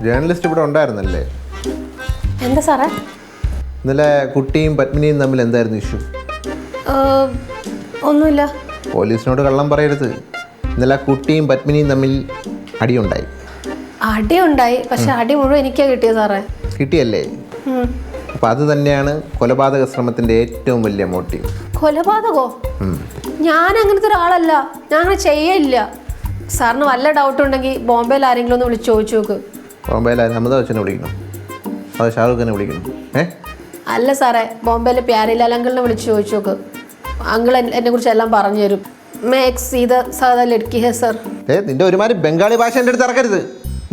Journalist ഇവിടെ ഉണ്ടായിരുന്നല്ലേ? എന്താ സാറേ? ഇന്നലെ കുട്ടിയും പത്മിനിയും തമ്മിൽ എന്തായിരുന്നു ഇഷ്യൂ? ഒന്നുമില്ല. പോലീസിനോട് കള്ളം പറയരുത്. ഇന്നലെ കുട്ടിയും പത്മിനിയും തമ്മിൽ അടിയുണ്ടായി. അടിയുണ്ടായി, പക്ഷെ അടി മുഴുവൻ എനിക്കാ കിട്ടിയത് സാറേ. കിട്ടിയല്ലേ? അപ്പം അത് തന്നെയാണ് കൊലപാതക ശ്രമത്തിൻ്റെ ഏറ്റവും വലിയ മോട്ടീവ്. കൊലപാതകോ? ഞാൻ അങ്ങനത്തെ ഒരാളല്ല, ഞാൻ അങ്ങനെ ചെയ്യില്ല. സാറിന് വല്ല ഡൗട്ട് ഉണ്ടെങ്കിൽ ബോംബെയിൽ ആരെങ്കിലും ഒന്ന് വിളിച്ച് ചോദിച്ചു നോക്ക്. ബോംബെയിൽ അമിതാഭ് ബച്ചനെ വിളിക്കണം, അത് ഷാറുഖ് ഖാനെ വിളിക്കണം. അല്ല സാറേ, ബോംബെയിലെ പ്യാരിലാൽ അങ്കിളിനെ വിളിച്ച് ചോദിച്ചു നോക്ക്. അങ്കിൾ എന്നെ കുറിച്ച് എല്ലാം പറഞ്ഞു തരും. നിന്റെ ഒരുമാതിരി ബംഗാളി ഭാഷ എൻ്റെ അടുത്ത് ഇറക്കരുത്.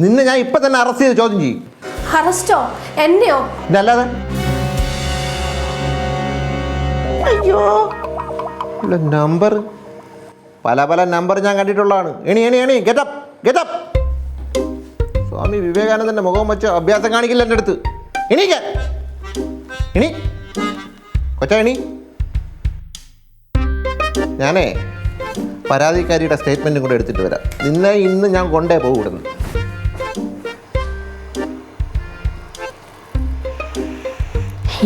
നിന്നെ ഞാൻ ഇപ്പൊ തന്നെ അറസ്റ്റ് ചെയ്ത് ചോദ്യം ചെയ്യും. അറസ്റ്റോ? എന്നെയോ? അല്ലാതെ അയ്യോ, നമ്പർ പല പല നമ്പർ ഞാൻ കണ്ടിട്ടുള്ളതാണ്. എണി എണി എണി, ഗെറ്റപ്പ് ഗെറ്റപ്പ്. സ്വാമി വിവേകാനന്ദന്റെ മുഖം വെച്ച് അഭ്യാസം കാണിക്കില്ല എൻ്റെ അടുത്ത്. എണീക്ക, എണി കൊച്ച, എണി. ഞാനേ പരാതിക്കാരിയുടെ സ്റ്റേറ്റ്മെൻറ്റും കൂടെ എടുത്തിട്ട് വരാം. നിന്നെ ഇന്ന് ഞാൻ കൊണ്ടേ പോകും ഇവിടുന്ന്.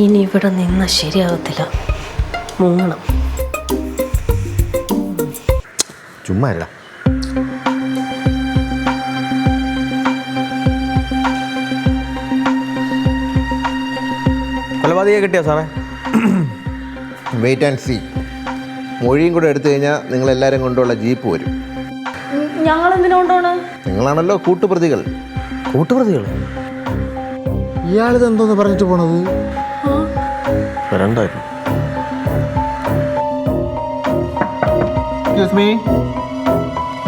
ഇനി ഇവിടെ നിന്ന് ശരിയാവത്തില്ല, മുങ്ങണം. ചുമ്മാ ഇല്ല. കൊലപാതകയെ കിട്ടിയോ സാറേ? Wait and see. മൊഴിയും കൂടെ എടുത്തു കഴിഞ്ഞാൽ നിങ്ങളെല്ലാവരും കൊണ്ടുള്ള ജീപ്പ് വരും. ഞങ്ങൾ എന്തിനാ കൊണ്ടുപോണ? നിങ്ങളാണല്ലോ കൂട്ടുപ്രതികൾ. കൂട്ടുപ്രതികൾ? ഇയാളിത് എന്തോന്ന് പറഞ്ഞിട്ട് പോണത്? വരണ്ടായിരുന്നു. Excuse me.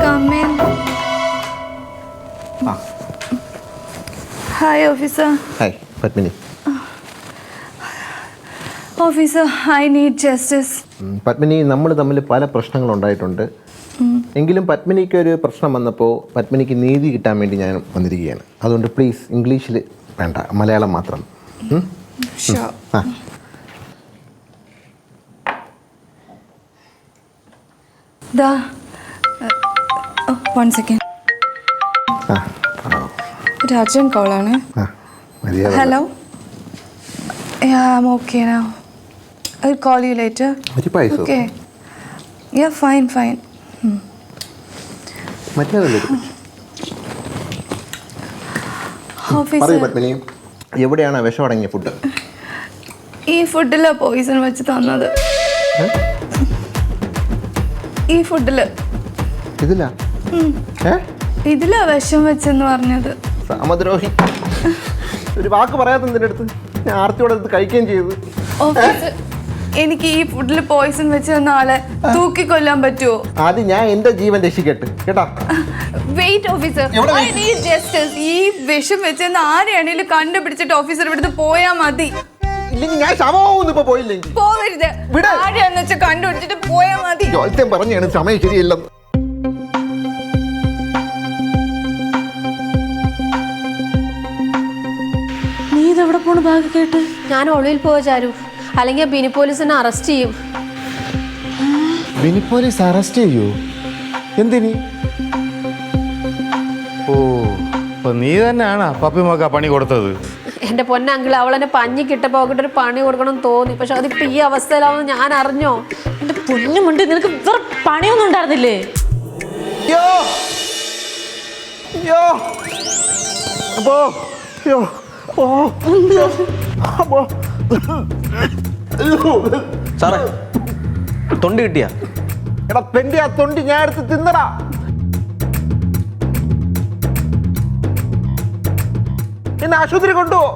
Come in. Hi, officer. Hi, Padmini. Officer, I need justice. Padmini, നമ്മൾ തമ്മിൽ പല പ്രശ്നങ്ങളുണ്ടായിട്ടുണ്ട്. എങ്കിലും പത്മിനിക്ക് ഒരു പ്രശ്നം വന്നപ്പോൾ പത്മിനിക്ക് നീതി കിട്ടാൻ വേണ്ടി ഞാൻ വന്നിരിക്കുകയാണ്. അതുകൊണ്ട് പ്ലീസ് ഇംഗ്ലീഷിൽ വേണ്ട, മലയാളം മാത്രം. Sure. One second. Rajan call ആണ്. Hello. Yeah, I'm okay now. I'll call you later. Okay. Yeah, fine. Padmini, എവിടെയാണ് വിഷമടങ്ങിയ ഫുഡ്? ഈ ഫുഡില് പോയിസൺ വെച്ച് തന്നത്. ഈ ഫുഡില് ഇതിലാ വിഷം വെച്ചെന്ന് പറഞ്ഞത്. സാമദ്രോഹി. ഒരു വാക്ക് പറയാത്ത നിന്റെ അടുത്ത് ഞാൻ ആർത്തിയോടെ അടുത്ത് കഴിക്കുകയും ചെയ്തു. ഓഫീസർ, എനിക്ക് ഈ ഫുഡിൽ പോയിസൺ വെച്ച് തന്ന ആളെ തൂക്കിക്കൊല്ലാൻ പറ്റുമോ? ആദ്യം ഞാൻ എന്റെ ജീവൻ രക്ഷിക്കട്ടെ കേട്ടാ. Wait officer, I need justice. ഈ വിഷം വെച്ചെന്ന് ആരെയാണെങ്കിലും കണ്ടുപിടിച്ചിട്ട് ഓഫീസർ ഇവിടുന്ന് പോയാ മതി. ഇല്ലെങ്കിൽ ഞാൻ ശവമാവുന്നു. ഇപ്പൊ പോയില്ലെങ്കിൽ പോവരുത്. ആരെയാന്ന് വെച്ചാൽ കണ്ടുപിടിച്ചിട്ട് പോയാ മതി. ജോത്സ്യം പറഞ്ഞാണ് സമയം ശരിയല്ലെന്ന്. നീ ഇതെവിടെ പോണ ബാഗ് കേട്ട്? ഞാൻ ഒളിവിൽ പോവാ ചാരു, അല്ലെങ്കിൽ ബിനി പോലീസിനെ അറസ്റ്റ് ചെയ്യും. ബിനി പോലീസ് അറസ്റ്റ് ചെയ്യൂ? എന്തിനി? ഓ, അപ്പൊ നീ തന്നെയാണ് പപ്പിമൊക്കെ പണി കൊടുത്തത്? എൻ്റെ പൊന്നങ്കിൾ, അവളെന്നെ പഞ്ഞി കിട്ടപ്പോൾ അവക്കിട്ട് ഒരു പണി കൊടുക്കണം തോന്നി. പക്ഷെ അതിപ്പോൾ ഈ അവസ്ഥയിലാവുന്ന ഞാൻ അറിഞ്ഞോ? എൻ്റെ പൊന്നുമുണ്ട്, നിനക്ക് വേറെ പണിയൊന്നും ഉണ്ടായിരുന്നില്ലേ? സാറേ, തൊണ്ടി കിട്ടിയ? എടാ തെണ്ടി, ആ തൊണ്ടി ഞാൻ എടുത്ത് തിന്നടാ. എന്നെ ആശുപത്രി കൊണ്ടുപോ.